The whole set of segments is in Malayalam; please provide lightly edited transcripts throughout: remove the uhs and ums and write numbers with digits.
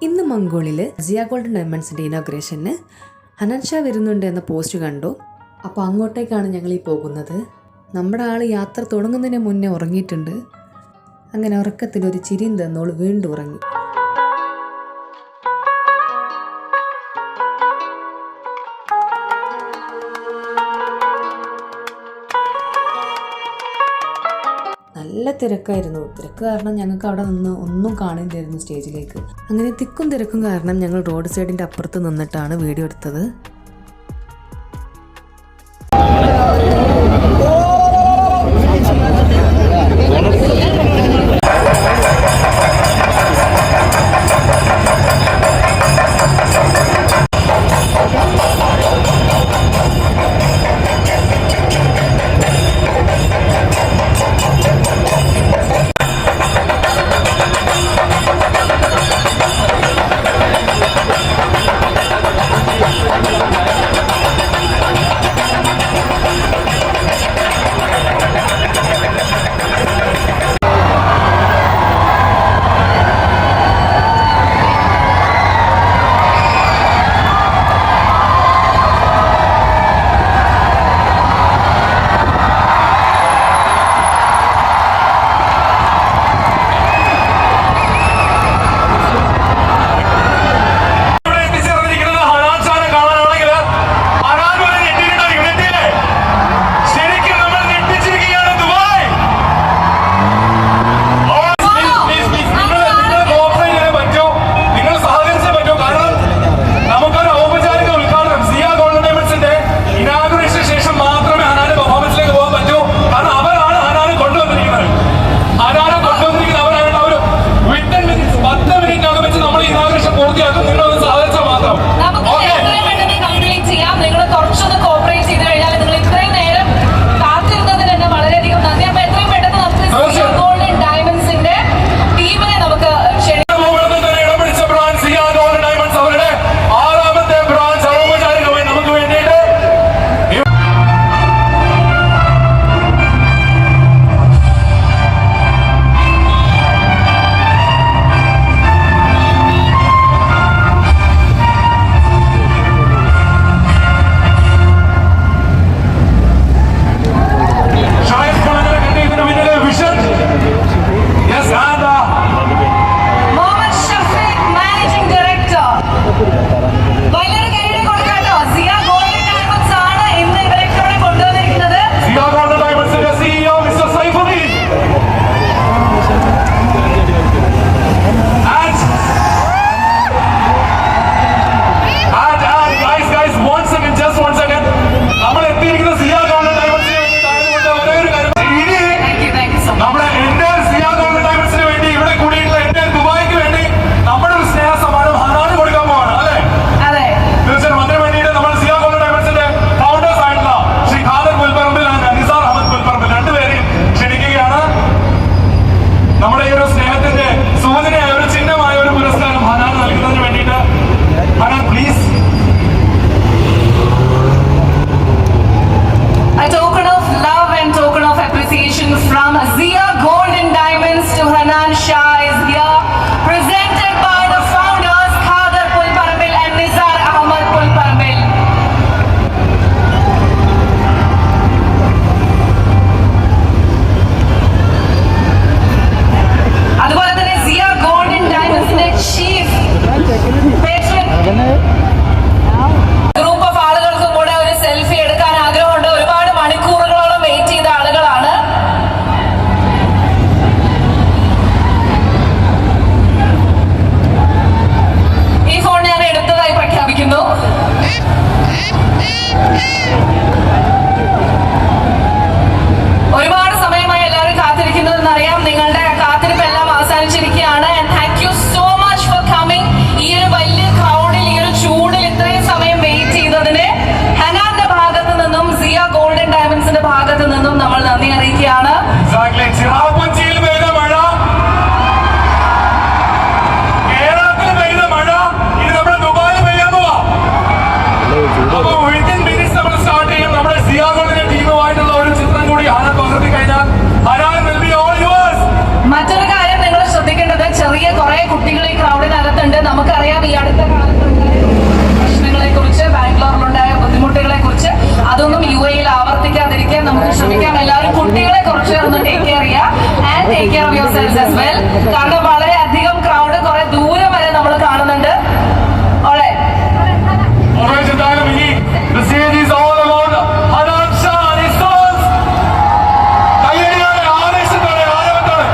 ഇന്ന് മംഗോളിൽ സിയ ഗോൾഡൻ ഡയമണ്ട്സിൻ്റെ ഇനോഗ്രേഷന് ഹനാൻ ഷാ വരുന്നുണ്ട് എന്ന പോസ്റ്റ് കണ്ടു. അപ്പോൾ അങ്ങോട്ടേക്കാണ് ഞങ്ങൾ ഈ പോകുന്നത്. നമ്മുടെ ആൾ യാത്ര തുടങ്ങുന്നതിന് മുന്നേ ഉറങ്ങിയിട്ടുണ്ട്. അങ്ങനെ ഉറക്കത്തിലൊരു ചിരിയും തന്നോൾ വീണ്ടും ഉറങ്ങി. നല്ല തിരക്കായിരുന്നു. തിരക്ക് കാരണം ഞങ്ങൾക്ക് അവിടെ നിന്ന് ഒന്നും കാണില്ലായിരുന്നു സ്റ്റേജിലേക്ക്. അങ്ങനെ തിക്കും തിരക്കും കാരണം ഞങ്ങൾ റോഡ് സൈഡിൻ്റെ അപ്പുറത്ത് നിന്നിട്ടാണ് വീഡിയോ എടുത്തത്. മറ്റൊരു കാര്യം നിങ്ങൾ ശ്രദ്ധിക്കേണ്ടത്, ചെറിയ കുറെ കുട്ടികൾ ഈ ക്രൗഡിനകത്തുണ്ട്. നമുക്ക് നമുക്ക് ശ്രമിക്കാം. എല്ലാവരും കുട്ടികളെ കുറച്ച് ഒന്ന് ടേക്ക് കെയർ ചെയ്യുക and take care of your cells as well. കാരണം വളരെയധികം ക്രൗഡ് കുറെ ദൂരം വരെ നമ്മൾ കാണുന്നുണ്ട്. The stage is all about Hanansha and his sons. കയ്യടിയോടെ ആവേശത്തോടെ ആരവത്തോടെ.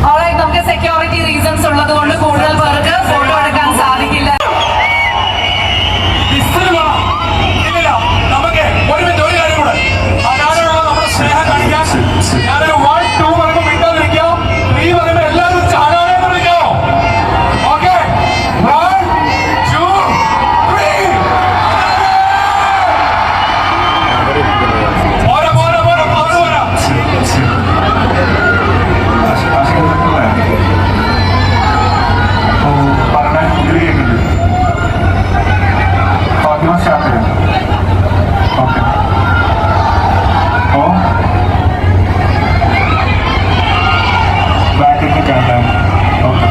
Alright, നമുക്ക് സെക്യൂരിറ്റി റീസൺസ് ഉള്ളത് കൊണ്ട് കൂടുതൽ പേർക്ക് ഫോട്ടോ എടുക്കാൻ സാധിക്കില്ല. ഇല്ല, നമുക്ക് ഒരു മിനിറ്റ് ഒരു കാര്യം കൂടെ. അനാരോടുള്ള നമ്മുടെ സ്നേഹം കാണിക്കാൻ ഞാനൊരു 1, 2 പറയുമ്പോൾ മിണ്ടാതിരിക്കാം, 3 പറയുമ്പോൾ എല്ലാവരും ചാടാനെന്ന് വിളിക്കാമോ? ഓക്കെ, 1, 2, 3. പോരാ പോരാ പോരാ പോരാ പോരാ. പറഞ്ഞാൽ ഇതിൽ കേൾക്കുന്നുണ്ട്. ഫാത്തിമ സ്റ്റാർട്ട് ചെയ്യും. ഓക്കെ. ഓ ബാക്കിലേക്ക് കാണാം. ഓക്കെ.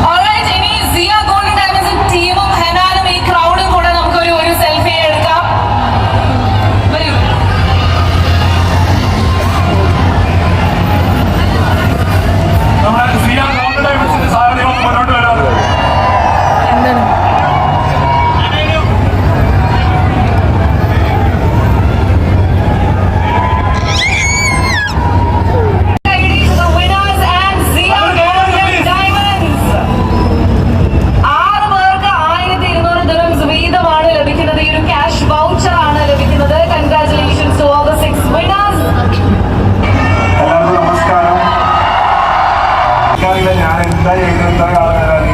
Alright, ഇനി സിയ ഗോൾഡൻ ഡയമണ്ട്സും ടീമും ഹെനാനും ഈ ക്രൗഡും കൂടെ നമുക്കൊരു സെൽഫി എടുക്കാം. വരൂ. നമ്മുടെ സിയ ഗോൾഡൻ ഡയമണ്ട്സിന്റെ സാരഥികൾ ഒന്ന് മുന്നോട്ട് വരാം. എന്താണ് Ladies, the winners and Zia Golden Diamonds. 6 പേർക്ക് 1200 dirhams വീതമാണ് ലഭിക്കുന്നത്. ഈ ഒരു ക്യാഷ് വൗച്ചർ ആണ് ലഭിക്കുന്നത്. Congratulations to all the 6 winners. എല്ലാവർക്കും നമസ്കാരം. എനിക്കറിയില്ല ഞാൻ എന്താ ചെയ്യുന്നത്, എന്താ കാണാനാണ്.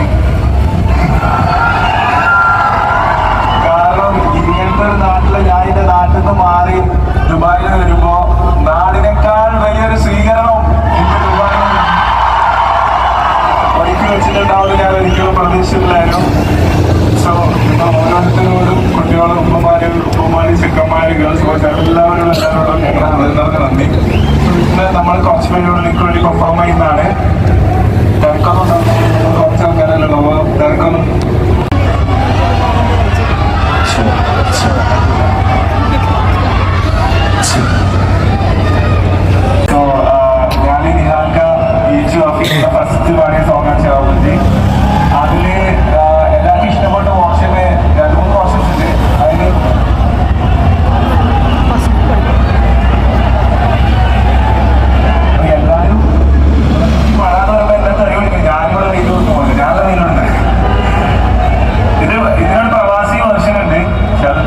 കാരണം ഇങ്ങനത്തെ ഒരു നാട്ടില് ഞാൻ എന്റെ നാട്ടിൽ നിന്ന് മാറി ദുബായിൽ വരുമ്പോ നാടിനേക്കാൾ വലിയൊരു സ്വീകരണം എനിക്ക് ദുബായിൽ ഒരുക്കി വെച്ചിട്ടുണ്ടാവുമെന്ന് ഞാൻ ഒരിക്കലും പ്രതീക്ഷിച്ചില്ലായിരുന്നു. സോ നിങ്ങൾ ഓരോരുത്തരോടും കുട്ടികളും ഉപ്പമാര് ചെക്കന്മാര് ഗേൾസ് ബോയ്സ് എല്ലാവരോടും ഞങ്ങൾ എല്ലാവർക്കും നന്ദി. ഇന്ന് നമ്മൾ കുറച്ച് പേരോട് നിങ്ങൾക്ക് വേണ്ടി പെർഫോം ചെയ്യുന്നതാണ്. തിരക്കൊന്നും കുറച്ച് ആൾക്കാരല്ലോ തിരക്കൊന്നും. സോ ഞാൻ നിഹാൽക്ക ഈജു അഫീസിന്റെ ഫസ്റ്റ് പാടിയ സോങ്ങാണ് ചാവുജി. അതില് എല്ലാവർക്കും ഇഷ്ടപ്പെട്ട ഓപ്ഷന് 2-3 ഓപ്ഷൻസ് ഉണ്ട്. അതിന് എല്ലാവരും മഴ എന്ന് പറയുമ്പോൾ എല്ലാവരും തടി പിടിക്കും. ഞാനിവിടെ വെയിൽ കൊടുക്കും പോലെ ഞാനുള്ള വെയിലുണ്ട്. ഇതിനൊരു പ്രവാസി വെർഷൻ ഉണ്ട്. പക്ഷെ അത്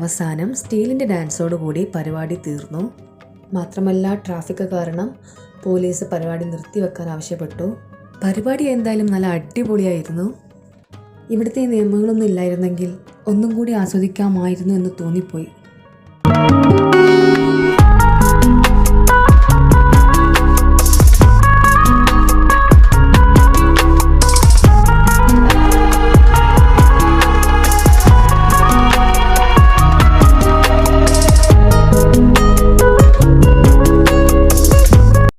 അവസാനം സ്റ്റീലിൻ്റെ ഡാൻസോടുകൂടി പരിപാടി തീർന്നു. മാത്രമല്ല ട്രാഫിക് കാരണം പോലീസ് പരിപാടി നിർത്തിവെക്കാൻ ആവശ്യപ്പെട്ടു. പരിപാടി എന്തായാലും നല്ല അടിപൊളിയായിരുന്നു. ഇവിടുത്തെ നിയമങ്ങളൊന്നും ഇല്ലായിരുന്നെങ്കിൽ ഒന്നും കൂടി ആസ്വദിക്കാമായിരുന്നു എന്ന് തോന്നിപ്പോയി.